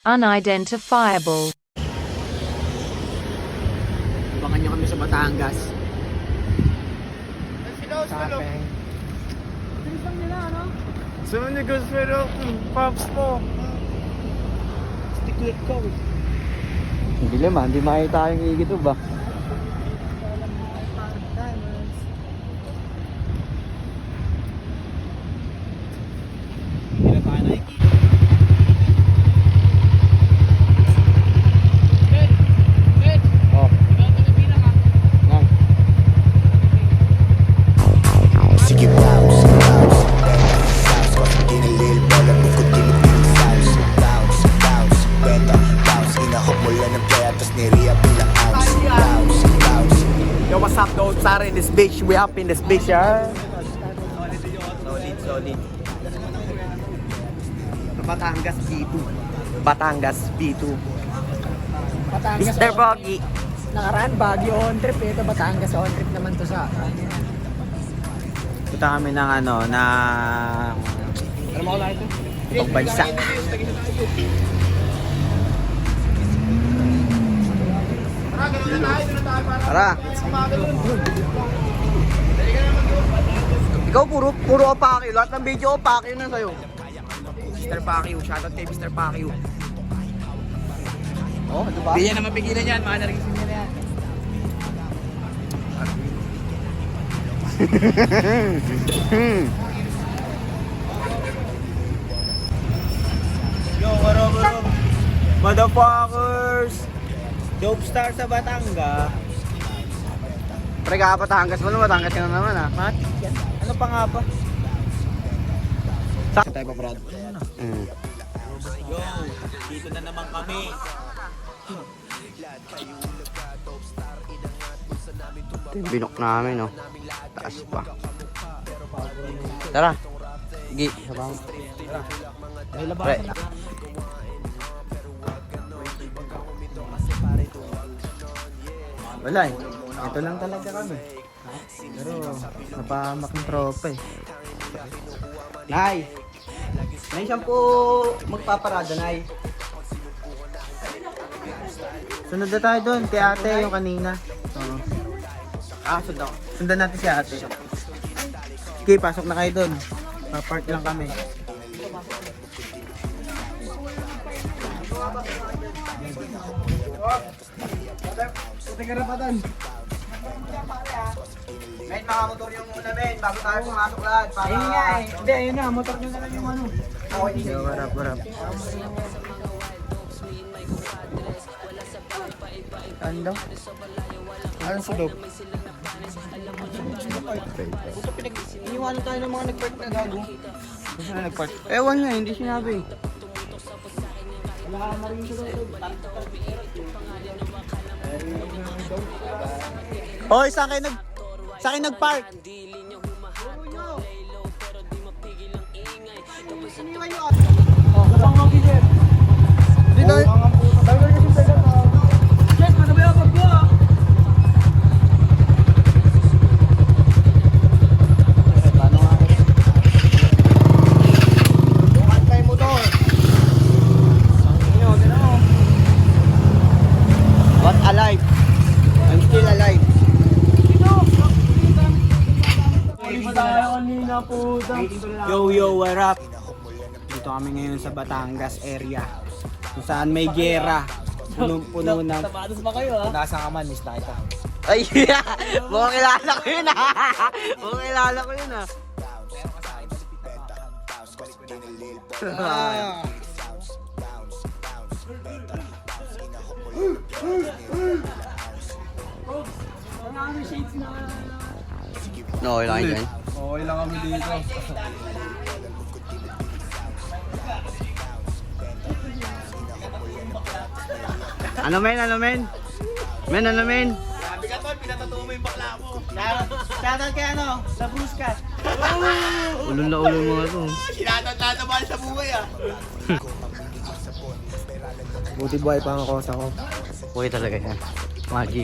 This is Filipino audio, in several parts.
Unidentifiable. Abangan nyo kami sa Batangas. Sapeng. Bilis lang nila, ano? Sunod ni Gus, pero pops mo. Stick ko. Hindi naman, hindi makita yung igito ba? Hindi na tayo nakikita. Oh. Yan. Sige, bounce, bounce, bounce, bounce, ginalil, bola, bukod bounce, bounce, bounce, benta, bounce, inahok mo lang ng playa, tas niriya bilang ounce, bounce, bounce. Yo, what's up, though? Sorry, in this bitch. We up in this bitch, yeah? Solid. Batangas B2. Batangas B2. Batangas Mr. Boggy. Nakaraan, Baguio on trip. Ito Batangas on trip naman to sa Punta kami ng ano, ng Alam mo ko lang ito? ibang bansa. Tara. Ikaw puro opake. Lahat ng video opake na sa'yo. Mr. Pacquiao. Shoutout kay Mr. Pacquiao. Oh, di ba? Hindi yan na mapigilan yan. Mga narisin niya na yan. Yo, what up? Motherfuckers! Dope star sa Batangas. Pre, Batangas mo na, Batangas ka na naman ah. Matik yan. Ano pa nga ba? Saan tayo pa, Brad? Yo, dito na naman kami. Ito yung binok namin, no? Taas pa. Tara. Gi, sabang. May Pre. labasan na. Wala eh. Ito lang talaga kami. Pero napahamak ng tropa eh. Nay! Nay, siyang po magpaparada, Nay. Sunod na tayo doon, kay ate yung kanina. Oo. Sundan natin si ate. Okay, pasok na kayo doon. Pa-park lang kami. Puti karapatan. Men, makamotor yung muna, men. Bago tayo pumasok lahat. Ayun nga eh. Hindi, ayun na. Motor nyo na lang yung ano. Okay, warap. Ano daw? Ano sa dope? Iniwanan tayo ng mga nag-park na gago. Gusto na nag-park? Ewan niya, hindi sinabi. Wala ka na rin siya doon. Hoy, saan kayo nag-park? Kapang mag-isip. Dito. Yes, matabi ako pag buha. Antay mo to. What alive? I'm still alive. Yo, what up? Dito kami ngayon sa Batangas area. Kung saan may gera. Punong-puno ng... Tapados ba kayo ha? Nasaan ka man, miss na kita. Ay, mukhang kilala ko yun ah. Mukhang kilala ko yun ah. Shades na. No, okay lang yun. Okay lang kami dito. Ano men? Men, ano men? Sabi ka tol, pinatatuo mo yung bakla mo. Shoutout kay ano, sa Bruce ka. Ulong na ulo mga to. Shoutout lahat na mahal sa buhay ah. Buti buhay pa ang kosa ko. Buhay talaga yan. Mga G.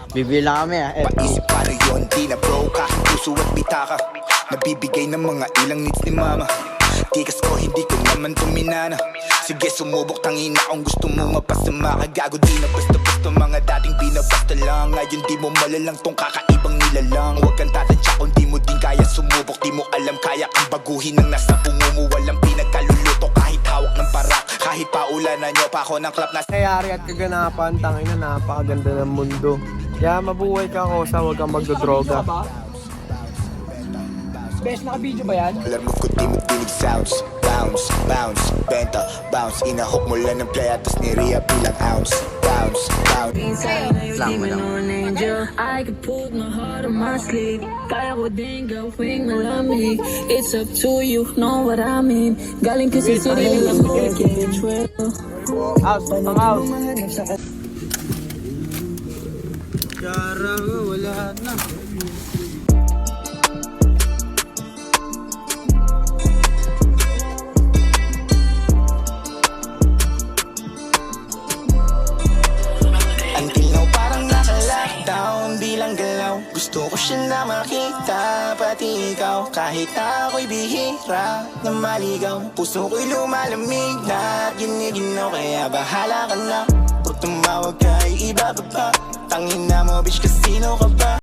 Bibili lang kami ah. Paisip paano yun, di na broke ka, puso at bitaka. Nabibigay ng mga ilang needs ni mama. Tikas ko, hindi ko naman tuminana. Sige sumubok tangina kung gusto mo mapasama ka. Gago di na basta-basta mga dating binabasta lang. Ngayon di mo malalang tong kakaibang nilalang. Huwag kang tatadya kung di mo din kaya sumubok. Di mo alam kaya kang baguhin ng nasa bungo mo. Walang pinagkaluluto kahit hawak ng parak. Kahit paulanan nyo pa ako ng clap na Kayari at kaganapan, tangina, napakaganda ng mundo. Kaya mabuhay ka, Kosa, huwag kang magdodroga. Best, naka-video ba yan? alam mo kung di mo dinig sounds. Bounce, bounce, benta, bounce. Inahok mo lang ng playa tas ni-rea bilang ounce. Bounce, bounce. I could put my heart on my sleeve. Kaya ko din gawing malamig. It's up to you, know what I mean. Galing kasi sa sarili lang ko, get well. House, pang house. Yara, wala na. Until now parang naka-lockdown bilang galaw. Gusto ko siya na makita, pati ikaw. Kahit na ako'y bihira na maligaw. Puso ko'y lumalamig na giniginaw. Kaya bahala ka na, pag tumawag ka ay ibababa. Tangin na mo bitch, kasino ka ba?